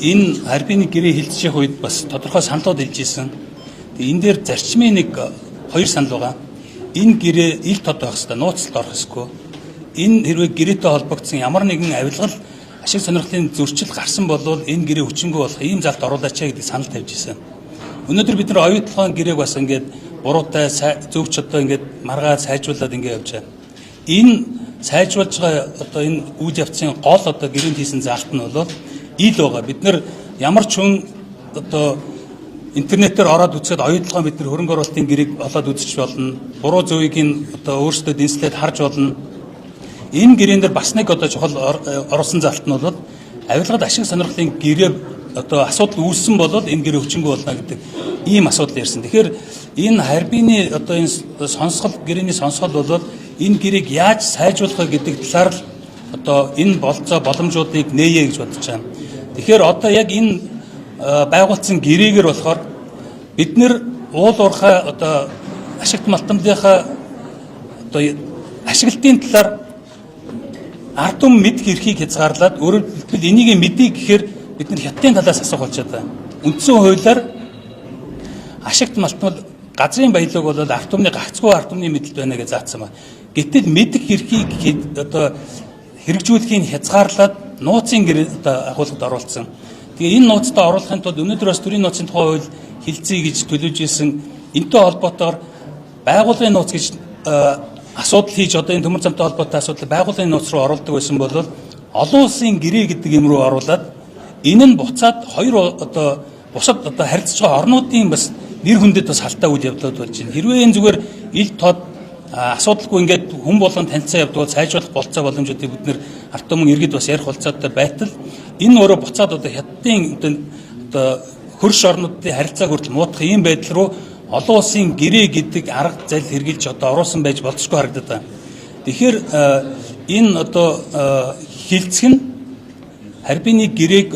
энэ харбины гэрээ хилцчих үед бас тодорхой саналууд илж исэн. Тэгээ энэ дээр зарчмын нэг хоёр санал байгаа. Энэ гэрээ ил тод байх хэвээр нууцлалд орох ёсгүй. Энэ хэрвээ гэрээтэй холбогдсон ямар нэгэн авилгал ашиг сонирхлын зөрчил гарсан бол энэ гэрээ хүчингүй болох ийм залт оруулаач гэдэг санал тавьж исэн. Өнөөдөр бид нар оюутлогын гэрээг бас ингээд буруутай зөвч одоо ингээд маргаад сайжруулад ингээд явж байгаа. Энэ сайжруулж байгаа одоо энэ үйл явцын гол одоо гэрээнд хийсэн заалт нь бол ил байгаа. Бид нар ямар ч хүн одоо интернетээр ороод үзээд оюутлогоо бид нар хөрөнгө оруулалтын гэрээг олоод үзэж болно. Буруу зөвийг нь одоо өөрсдөө дэнслээд харж болно. Энэ гэрээн дээр бас нэг одоо чухал оруулсан заалт нь бол авилгад ашиг сонирхлын гэрээ одоо асуудал үүссэн бол энэ гэрээ хүчингүй болно гэдэг ийм асуудал ярьсан. Тэгэхээр энэ харбины одоо энэ сонсгол гэрээний сонсгол бол энэ гэрээг яаж сайжруулах гэдэг талаар л одоо энэ болцоо боломжуудыг нээе гэж бодож байна. Тэгэхээр одоо яг энэ байгуулсан гэрээгээр болохоор бид нэр уул уурхай одоо ашигт малтамлынхаа одоо ашиглалтын талаар ард түмэн мэдэх эрхийг хязгаарлаад өөрөөр хэлбэл энийг мэдээ гэхээр бид нар хятадын талаас асуух болчиход байна. Үндсэн хуулиар ашигт малтмал газрын баялаг бол ард түмний гагцгүй ард түмний мэдэлд байна гэж заасан байна. Гэтэл мэдэх эрхийг одоо хэрэгжүүлэхийг хязгаарлаад нууцын гэр одоо агуулгад оруулсан. Тэгээ энэ нууцтай оруулахын тулд өнөөдөр бас төрийн нууцын тухай хууль хэлцээ гэж төлөвлөж исэн. Энтэй холбоотойгоор байгууллагын нууц гэж асуудал хийж одоо энэ төмөр замтай холбоотой асуудал байгууллагын нууц руу оруулдаг байсан бол олон улсын гэрээ гэдэг юм руу оруулаад энэ нь буцаад хоёр одоо бусад одоо харилцаж байгаа орнуудын бас нэр хүндэд бас халтаа үйл явдлууд болж байна. Хэрвээ энэ зүгээр ил тод асуудалгүй ингээд хүн болгон танилцаа явдаг бол сайжруулах болцоо боломжуудыг бид нэр ард түмэн иргэд бас ярих болцоотой байтал энэ өөрөө буцаад одоо хятадын одоо хөрш орнуудын харилцааг хүртэл муудах ийм байдал руу олон улсын гэрээ гэдэг арга зал хэрэгжилж одоо оруулсан байж болцсохгүй харагдаад байна. Тэгэхээр энэ одоо хилцэх нь харбины гэрээг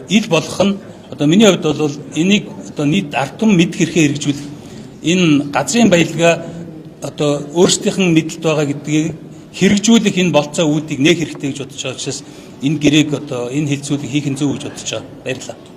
ил болгох нь одоо миний хувьд бол энийг одоо нийт ард түмэн мэдэх эрхээ хэрэгжүүлэх энэ газрын баялгаа одоо өөрсдийнх нь мэдлэлд байгаа гэдгийг хэрэгжүүлэх энэ болцоо үүдийг нээх хэрэгтэй гэж бодож байгаа учраас энэ гэрээг одоо энэ хилцүүлэг хийх нь зөв гэж бодож байгаа. Баярлалаа.